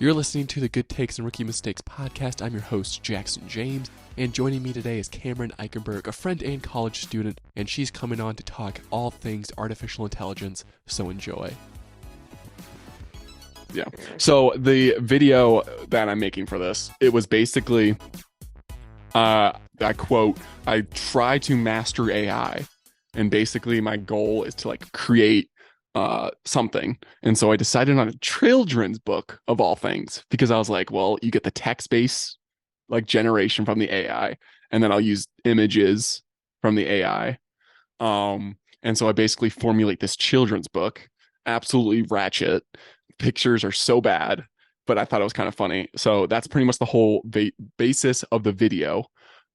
You're listening to the Good Takes and Rookie Mistakes podcast. I'm your host, Jackson James, and joining me today is Camryn Eichenberg, a friend and college student, and she's coming on to talk all things artificial intelligence, so enjoy. Yeah. So the video that I'm making for this, it was basically, I quote, I try to master AI, and basically my goal is to create something. And so I decided on a children's book of all things, because I was like, well, you get the text-based generation from the AI, and then I'll use images from the AI. And so I basically formulate this children's book, absolutely ratchet. Pictures are so bad, but I thought it was kind of funny. So that's pretty much the whole basis of the video.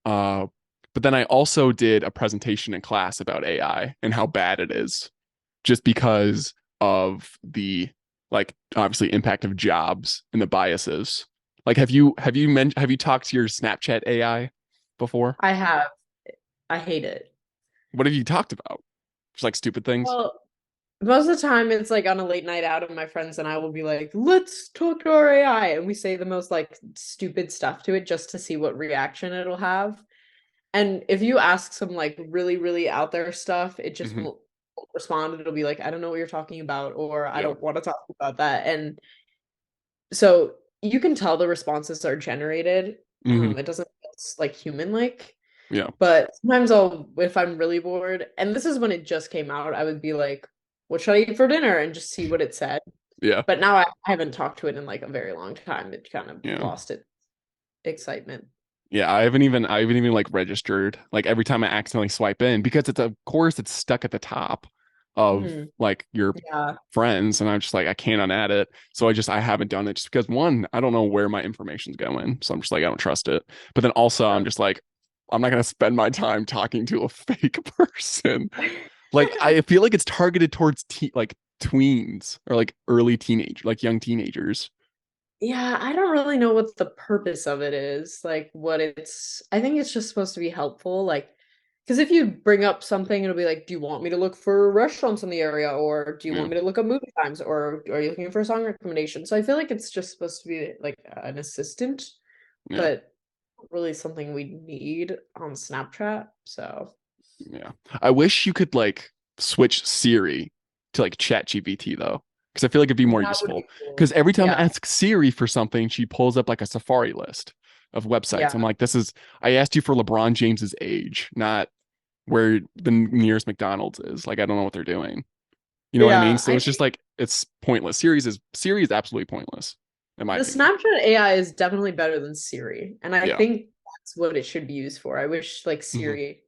But then I also did a presentation in class about AI and how bad it is, just because of the obviously impact of jobs and the biases. Have you talked to your Snapchat AI before? I have. I hate it. What have you talked about? Just stupid things? Well, most of the time it's on a late night out and my friends and I will be like, let's talk to our AI. And we say the most stupid stuff to it just to see what reaction it'll have. And if you ask some really, really out there stuff, it just won't respond. It'll be like, I don't know what you're talking about, or I don't want to talk about that. And so you can tell the responses are generated. It doesn't feel human-like. Yeah. But sometimes if I'm really bored, and this is when it just came out, I would be like, what should I eat for dinner? And just see what it said. Yeah. But now I haven't talked to it in a very long time. It kind of lost its excitement. Yeah, I haven't even registered every time I accidentally swipe in, because of course it's stuck at the top of your friends, and I'm just I can't unadd it. So I haven't done it, just because, one, I don't know where my information's going. So I'm just I don't trust it. But then also I'm just I'm not gonna spend my time talking to a fake person. I feel like it's targeted towards tweens or early teenage, young teenagers. Yeah, I don't really know what the purpose of it is. I think it's just supposed to be helpful. Because if you bring up something, it'll be like, do you want me to look for restaurants in the area? Or do you want me to look up movie times? Or are you looking for a song recommendation? So I feel like it's just supposed to be an assistant, but really something we need on Snapchat. So yeah, I wish you could switch Siri to Chat GPT though, because I feel like it'd be more useful. Because every time I ask Siri for something, she pulls up a Safari list of websites. I'm like, I asked you for LeBron James's age, not where the nearest McDonald's is. I don't know what they're doing. You know what I mean? So it's just it's pointless. Siri is absolutely pointless. In my opinion. Snapchat AI is definitely better than Siri, and I think that's what it should be used for. I wish Siri,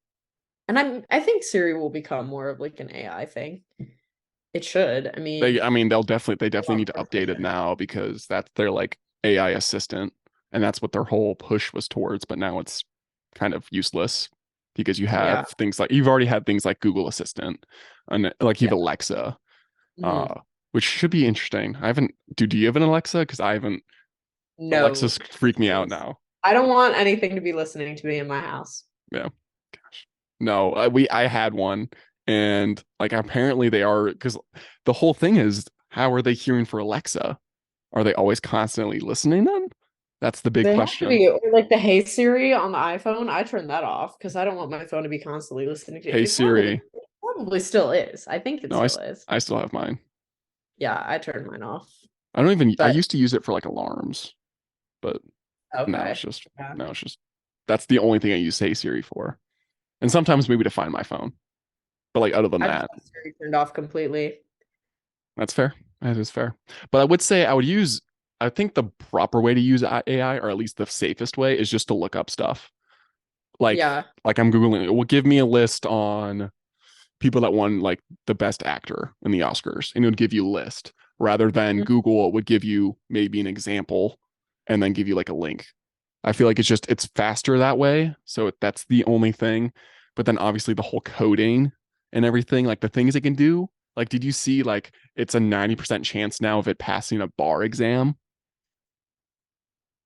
and I think Siri will become more of an AI thing. It should. They definitely need to update it now, because that's their AI assistant, and that's what their whole push was towards. But now it's kind of useless, because you have things you've already had things like Google Assistant, and you have Alexa, which should be interesting. I haven't. Do you have an Alexa? Because I haven't. No, Alexa's freak me out now. I don't want anything to be listening to me in my house. Yeah, gosh, no. I had one. And apparently they are, because the whole thing is, how are they hearing for Alexa? Are they always constantly listening then? That's the big question. Have to be the Hey Siri on the iPhone. I turn that off because I don't want my phone to be constantly listening to Hey Siri. Probably still is. I think it still is. I still have mine. Yeah, I turned mine off. I used to use it for alarms, but now it's just that's the only thing I use Hey Siri for. And sometimes maybe to find my phone. But other than that, Siri turned off completely. That's fair. That is fair. But I would say I think the proper way to use AI, or at least the safest way, is just to look up stuff. I'm Googling, it will give me a list on people that won the best actor in the Oscars, and it would give you a list, rather than Google would give you maybe an example and then give you a link. I feel like it's faster that way. So that's the only thing. But then obviously the whole coding and everything, the things it can do. Did you see it's a 90% chance now of it passing a bar exam?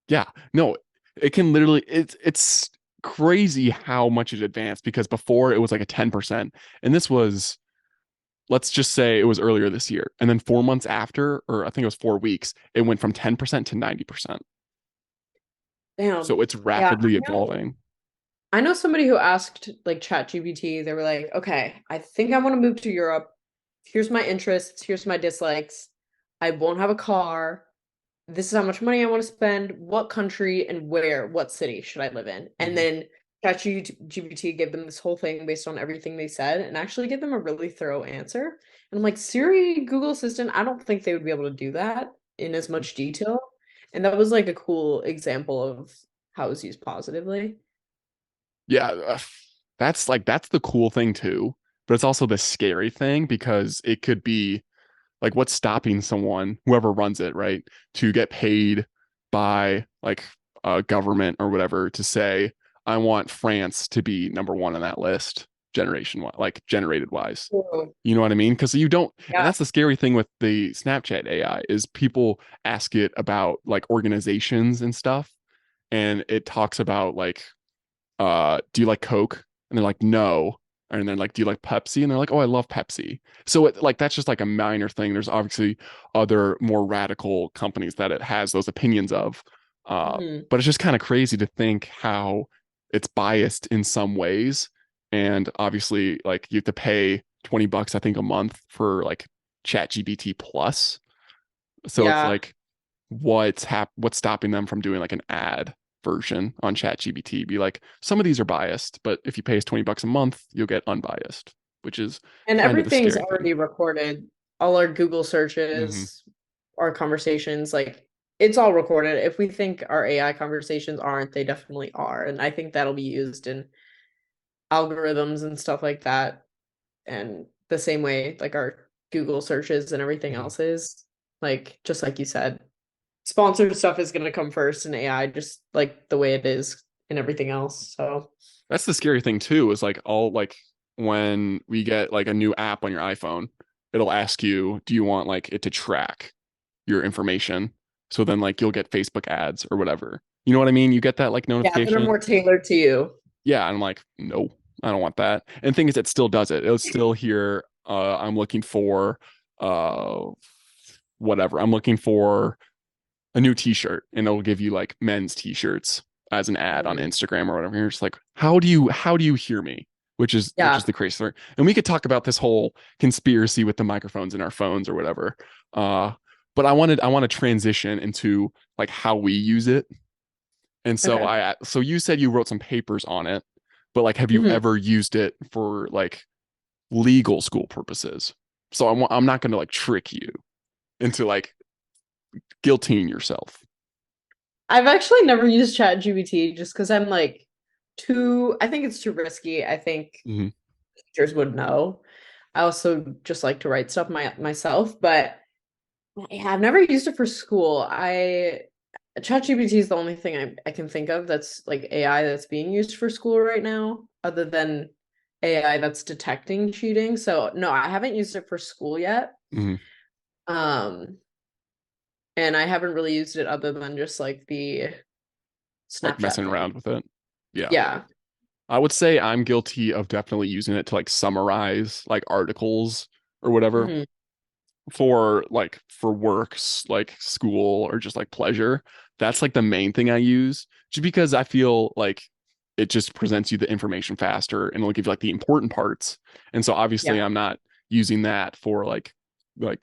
Yeah, no, it can literally, it's crazy how much it advanced, because before it was a 10%, and this was let's just say it was earlier this year. And then 4 months after, or I think it was 4 weeks, it went from 10% to 90%. Damn. So it's Yeah. rapidly evolving. I know somebody who asked like ChatGPT, they were like, okay, I think I want to move to Europe. Here's my interests, here's my dislikes. I won't have a car. This is how much money I want to spend. What country and where, what city should I live in? And Mhm. then ChatGPT gave them this whole thing based on everything they said and actually give them a really thorough answer. And I'm like, Siri, Google Assistant, I don't think they would be able to do that in as much detail. And that was like a cool example of how it was used positively. Yeah, that's the cool thing too, but it's also the scary thing because it could be like what's stopping someone, whoever runs it, right, to get paid by like a government or whatever to say, I want France to be number one on that list, like generated wise. Cool. You know what I mean? Because you don't, and Yeah. that's the scary thing with the Snapchat AI is people ask it about like organizations and stuff, and it talks about like do you like Coke? And they're like, no. And then like, do you like Pepsi? And they're like, oh, I love Pepsi. So it like that's just like a minor thing. There's obviously other more radical companies that it has those opinions of. Mhm. But it's just kind of crazy to think how it's biased in some ways. And obviously, like you have to pay $20, I think, a month for like ChatGPT Plus. So it's Yeah. like what's stopping them from doing like an ad version on ChatGPT? Be like, some of these are biased, but if you pay us $20 a month, you'll get unbiased, which is And kind of the everything's scary thing. already recorded. All our Google Hmm. searches, our conversations, like it's all recorded. If we think our AI conversations aren't, they definitely are. And I think that'll be used in algorithms and stuff like that. And the same way, like our Google searches and everything Hmm. else is, like, just like you said, sponsored stuff is going to come first in AI, just like the way it is in everything else. So, That's the scary thing too, is like all like when we get like a new app on your iPhone, it'll ask you, do you want like it to track your information? So then like you'll get Facebook ads or whatever. You know what I mean? You get that like yeah, that are notification. more tailored to you. Yeah, and I'm like, no, I don't want that. And the thing is, it still does it. It'll still hear, I'm looking for, uh, whatever. I'm looking for a new T-shirt, and it'll give you like men's T-shirts as an ad on Mhm. Instagram or whatever. You're just like, how do you hear me? Which is Yeah. the crazy thing. And we could talk about this whole conspiracy with the microphones in our phones or whatever. Uh, but I want to transition into like how we use it. And so Okay. so you said you wrote some papers on it, but like, have you Mhm. ever used it for like legal school purposes? So I'm not going to like trick you into like guilting yourself. I've actually never used ChatGPT just because I'm like I think it's too risky. I think Hmm. teachers would know. I also just like to write stuff myself, but yeah, I've never used it for school. ChatGPT is the only thing I can think of that's like AI that's being used for school right now, other than AI that's detecting cheating. So no, I haven't used it for school yet. Hmm. Um, and I haven't really used it other than just like the Like Snapchat messing thing. around with it. Yeah. Yeah. I would say I'm guilty of definitely using it to like summarize like articles or whatever Mhm. for works, like school or just like pleasure. That's like the main thing I use just because I feel like it just presents you the information faster and it'll give you like the important parts. And so obviously Yeah. I'm not using that for like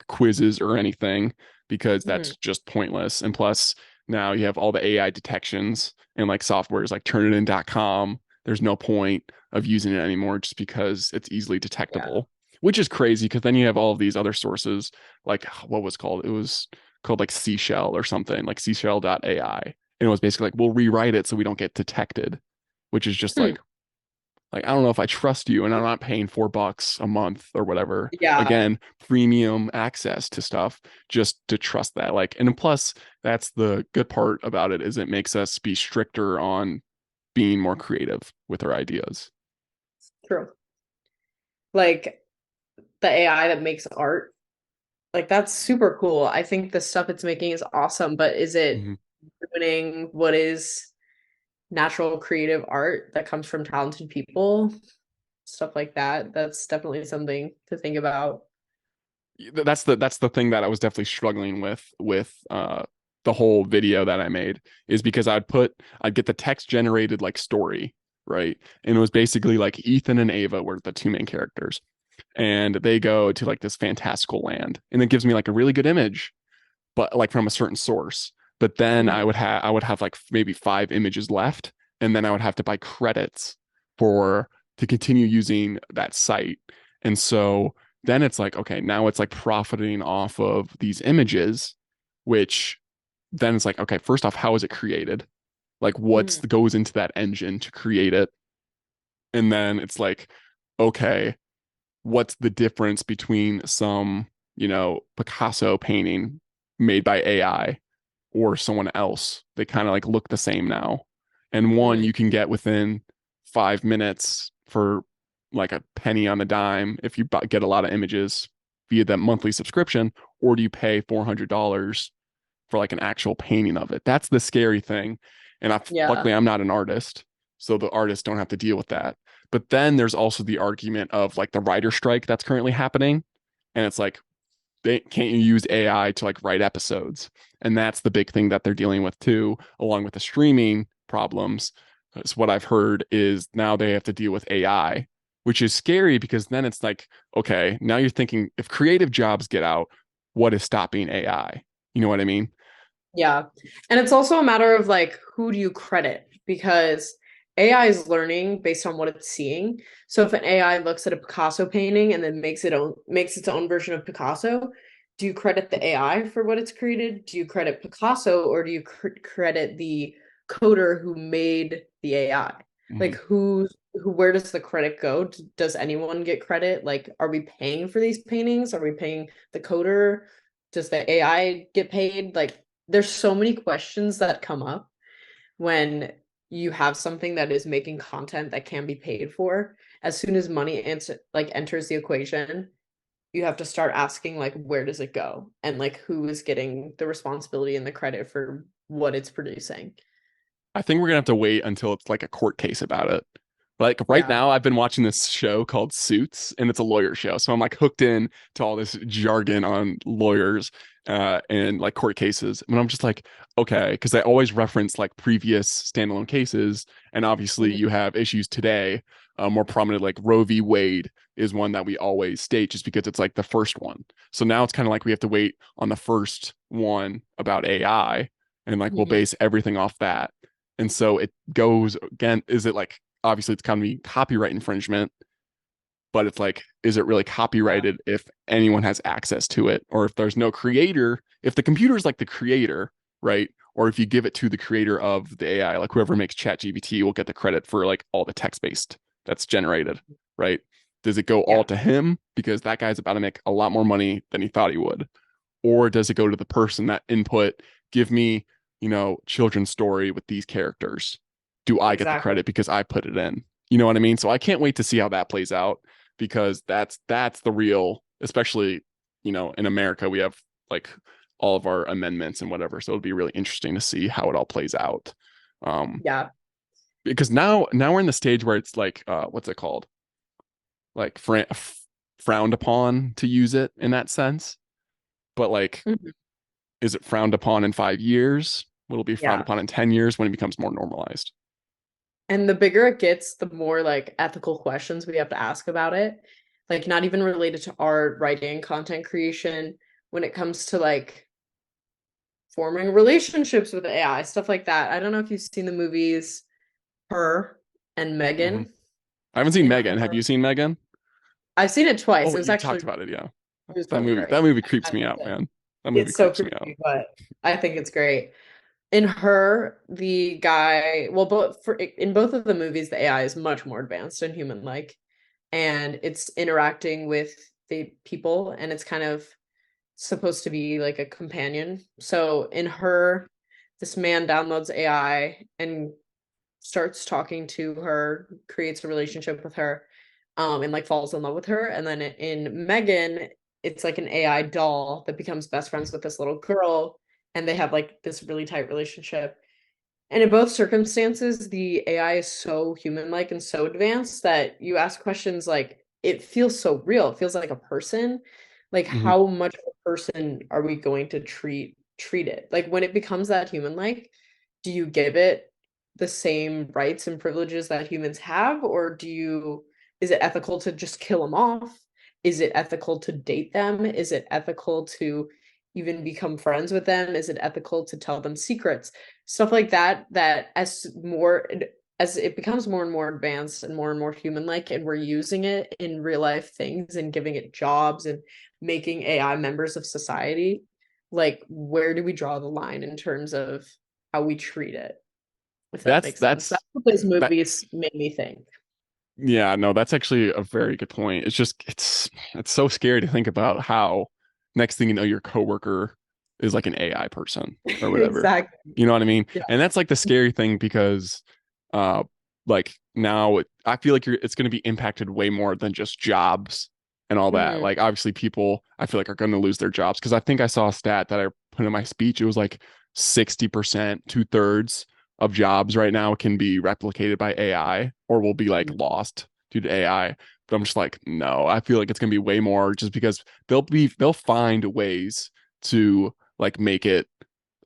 quizzes or anything because Mhm. that's just pointless. And plus now you have all the AI detections and like softwares like turnitin.com. There's no point of using it anymore just because it's easily Yeah. detectable, which is crazy because then you have all of these other sources like what was called it was called like seashell or something like seashell.ai, and it was basically like we'll rewrite it so we don't get detected, which is just Hmm. like I don't know if I trust you and I'm not paying $4 a month or whatever, Yeah. again, premium access to stuff just to trust that. Like, and plus that's the good part about it is it makes us be stricter on being more creative with our ideas. True. Like the AI that makes art, like that's super cool. I think the stuff it's making is awesome, but is it Mm-hmm. ruining what is natural creative art that comes from talented people? Stuff like that. That's definitely something to think about. That's the thing that I was definitely struggling with the whole video that I made, is because I'd get the text generated like story, right? And it was basically like Ethan and Ava were the two main characters, and they go to like this fantastical land, and it gives me like a really good image, but like from a certain source. But then Mhm. I would have like maybe 5 images left, and then I would have to buy credits for to continue using that site. And so then it's like, okay, now it's like profiting off of these images, which then it's like, okay, first off, how is it created? Like what's Mhm. goes into that engine to create it? And then it's like, okay, what's the difference between some, Picasso painting made by AI or someone else? They kind of like look the same now. And one Mhm. you can get within 5 minutes for like a penny on the dime if you get a lot of images via that monthly subscription, or do you pay $400 for like an actual painting of it? That's the scary thing. And Yeah. luckily, I'm not an artist, so the artists don't have to deal with that. But then there's also the argument of like the writer strike that's currently happening. And it's like, can't you use AI to like write episodes? And that's the big thing that they're dealing with too, along with the streaming problems. Is what I've heard is now they have to deal with AI, which is scary because then it's like, okay, now you're thinking if creative jobs get out, what is stopping AI? You know what I mean? Yeah. And it's also a matter of like who do you credit? Because AI is learning based on what it's seeing. So if an AI looks at a Picasso painting and then makes its own version of Picasso, do you credit the AI for what it's created? Do you credit Picasso or do you credit the coder who made the AI? Like Mhm. who where does the credit go? Does anyone get credit? Like are we paying for these paintings? Are we paying the coder? Does the AI get paid? Like there's so many questions that come up when you have something that is making content that can be paid for. As soon as money enters the equation, you have to start asking like where does it go and like who is getting the responsibility and the credit for what it's producing. I think we're gonna have to wait until it's like a court case about it. Like right Yeah. now, I've been watching this show called Suits, and it's a lawyer show. So I'm like hooked in to all this jargon on lawyers and like court cases. And I'm just like, okay, because I always reference like previous standalone cases, and obviously Mhm. you have issues today. More prominent, like Roe v. Wade is one that we always state just because it's like the first one. So now it's kind of like we have to wait on the first one about AI, and like we'll Mhm. base everything off that. And so it goes again, is it like obviously it's going to be copyright infringement, but it's like, is it really Yeah. copyrighted if anyone has access to it? Or if there's no creator, if the computer is like the creator, right? Or if you give it to the creator of the AI, like whoever makes ChatGPT will get the credit for like all the text based that's generated, right? Does it go all Yeah. to him because that guy's about to make a lot more money than he thought he would? Or does it go to the person that input, give me, children's story with these characters? Do I get the Exactly. credit because I put it in? You know what I mean? So I can't wait to see how that plays out because that's the real, especially, in America, we have like all of our amendments and whatever. So it'll be really interesting to see how it all plays out. Um, Yeah. because now we're in the stage where it's like what's it called? Like frowned upon to use it in that sense. But like, Mhm. is it frowned upon in 5 years? Will it be frowned Yeah. upon in 10 years when it becomes more normalized? And the bigger it gets, the more like ethical questions we have to ask about it. Like not even related to art, writing, content creation, when it comes to like forming relationships with AI, stuff like that. I don't know if you've seen the movies Her and Hmm. Megan. I haven't seen In Megan. Have Her, you seen Megan? I've seen it twice. Oh, It was you actually talked about it, yeah. it was That both movie, great. that movie I creeps me highly out, recommend it. man. That movie It's so creeps me out. creepy, but I think it's great. In Her, the guy, well, in both of the movies, the AI is much more advanced and human-like, and it's interacting with the people, and it's kind of supposed to be like a companion. So in Her, this man downloads AI and starts talking to her, creates a relationship with her, and like falls in love with her. And then in Megan, it's like an AI doll that becomes best friends with this little girl, and they have like this really tight relationship. And in both circumstances, the AI is so human-like and so advanced that you ask questions like it feels so real. It feels like a person. Like Hmm. how much of a person are we going to treat it? Like when it becomes that human like, do you give it the same rights and privileges that humans have, or is it ethical to just kill them off? Is it ethical to date them? Is it ethical to even become friends with them? Is it ethical to tell them secrets? Stuff like that, that as it becomes more and more advanced and more human like, and we're using it in real life things and giving it jobs and making AI members of society, like where do we draw the line in terms of how we treat it? If that That's makes sense. that's That's what those that. movies made me think. Yeah, no, that's actually a very good point. It's so scary to think about how next thing you know, your coworker is like an AI person or whatever. Exactly. You know what I mean? Yeah. And that's like the scary thing because uh like now I feel like it's going to be impacted way more than just jobs and all that. Mhm. Like obviously people I feel like are going to lose their jobs because I think I saw a stat that I put in my speech. It was like 60%, two-thirds of jobs right now can be replicated by AI or will be like lost due to AI. But I'm just like, no, I feel like it's gonna be way more just because they'll find ways to like make it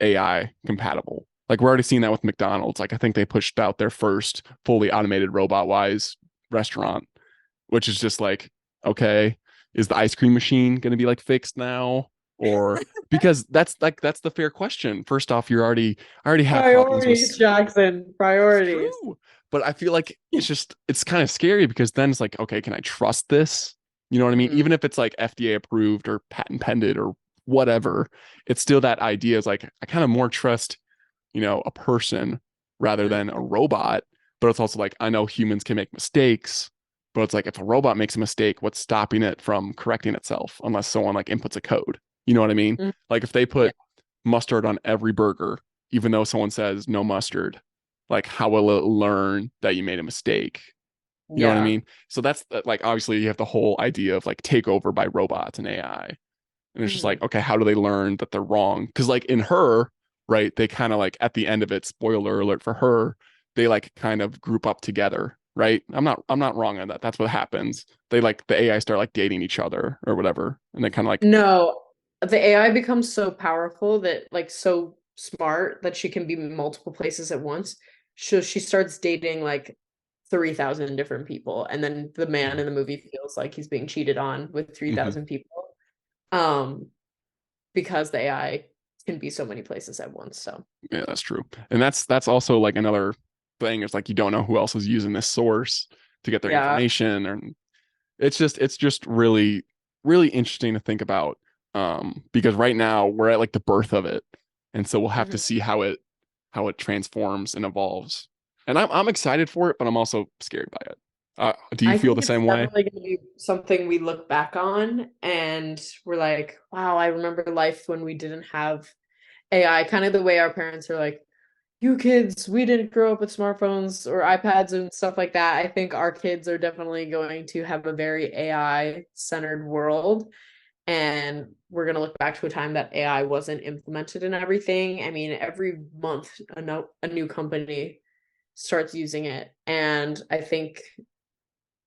AI compatible. Like we're already seeing that with McDonald's. Like I think they pushed out their first fully automated robot wise restaurant, which is just like, okay, is the ice cream machine going to be like fixed now? Or because that's the fair question. First off, I already have problems with Priorities, Jackson. it's Priorities. true. But I feel like it's kind of scary because then it's like, okay, can I trust this? You know what I mean? Mhm. Even if it's like FDA approved or patent pended or whatever, it's still that idea is like I kind of more trust, a person rather than a robot. But it's also like I know humans can make mistakes, but it's like if a robot makes a mistake, what's stopping it from correcting itself unless someone like inputs a code? You know what I mean? Mhm. Like if they Yeah. put mustard on every burger, even though someone says no mustard, like how will it learn that you made a mistake? You know what I Yeah. mean? So that's like obviously you have the whole idea of like takeover by robots and AI. And it's just like, Mhm. okay, how do they learn that they're wrong? Because like in her, right, they kind of like at the end of it, spoiler alert for her, they like kind of group up together, right? I'm not wrong on that. That's what happens. They like the AI start like dating each other or whatever. And they kind of like, No, the AI becomes so powerful that like so smart that she can be in multiple places at once. So she starts dating like 3,000 different people, and then the man in the movie feels like he's being cheated on with mm-hmm. 3,000 people. Um, because the AI can be so many places at once. So Yeah, that's true. And that's also like another thing. It's like you don't know who else is using this source to get their yeah. information, and it's just really really interesting to think about. Because right now we're at like the birth of it, and so we'll have to Mhm. see how it transforms and evolves. And I'm excited for it, but I'm also scared by it. Do you I feel think the it's same way? definitely going to be something we look back on and we're like, wow, I remember life when we didn't have AI, kind of the way our parents are like, you kids, we didn't grow up with smartphones or iPads and stuff like that. I think our kids are definitely going to have a very AI centered world. And we're going to look back to a time that AI wasn't implemented in everything. I mean, every month, a new company starts using it. And I think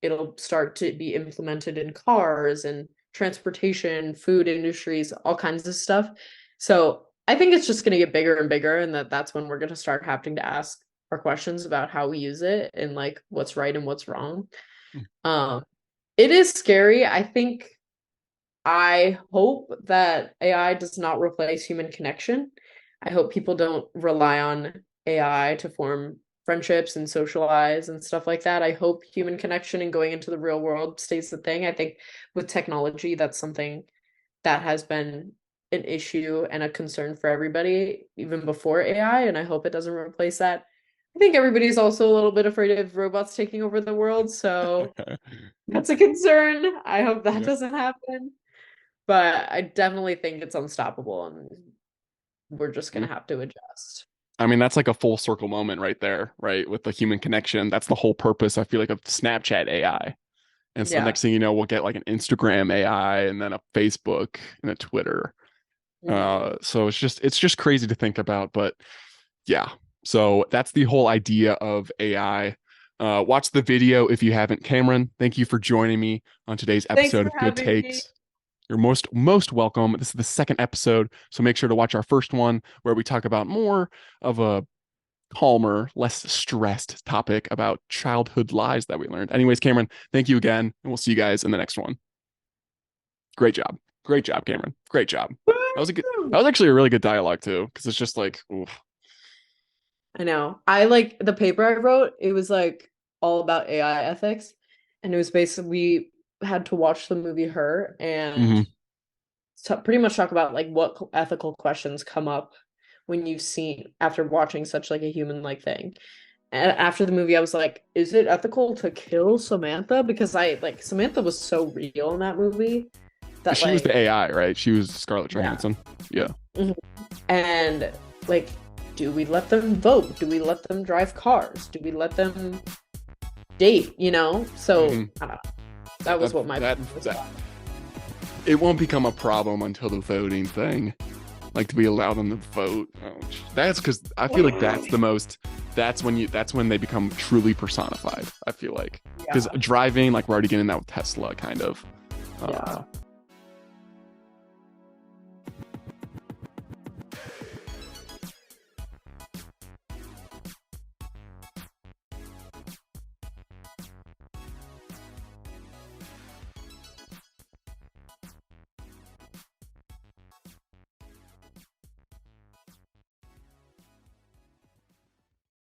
it'll start to be implemented in cars and transportation, food industries, all kinds of stuff. So I think it's just going to get bigger and bigger, and that's when we're going to start having to ask our questions about how we use it and like what's right and what's wrong. Um, it is scary. I hope that AI does not replace human connection. I hope people don't rely on AI to form friendships and socialize and stuff like that. I hope human connection and going into the real world stays the thing. I think with technology, that's something that has been an issue and a concern for everybody, even before AI, and I hope it doesn't replace that. I think everybody's also a little bit afraid of robots taking over the world, so that's a concern. I hope that Yeah. doesn't happen. But I definitely think it's unstoppable and we're just gonna have to adjust. I mean, that's like a full circle moment right there, right? With the human connection. That's the whole purpose, I feel like, of Snapchat AI. And so Yeah. next thing you know, we'll get like an Instagram AI and then a Facebook and a Twitter. Mhm. So it's just crazy to think about, but yeah. So that's the whole idea of AI. Watch the video if you haven't. Camryn, thank you for joining me on today's Thanks episode for of Good having me. Takes. You're most welcome. This is the second episode, so make sure to watch our first one where we talk about more of a calmer, less stressed topic about childhood lies that we learned. Anyways, Camryn, thank you again, and we'll see you guys in the next one. Great job. Great job, Camryn. Great job. That was actually a really good dialogue too, because it's just like, oof. I know. I like the paper I wrote, it was like all about AI ethics. And it was basically we had to watch the movie Her and Mhm. pretty much talk about like what ethical questions come up when you've seen after watching such like a human like thing. And after the movie, I was like, is it ethical to kill Samantha? Because I like Samantha was so real in that movie that She was the like AI, right? She was Scarlett yeah. Johansson. Yeah. Mhm. And like, do we let them vote? Do we let them drive cars? Do we let them date? You know? So Mhm. I don't know. That was what my that was that about. it won't become a problem until the voting thing. Like, do we allow them to vote? Oh, that's because I feel like that's when they become truly personified. I feel like because Yeah. driving, like we're already getting that with Tesla, kind of. Yeah.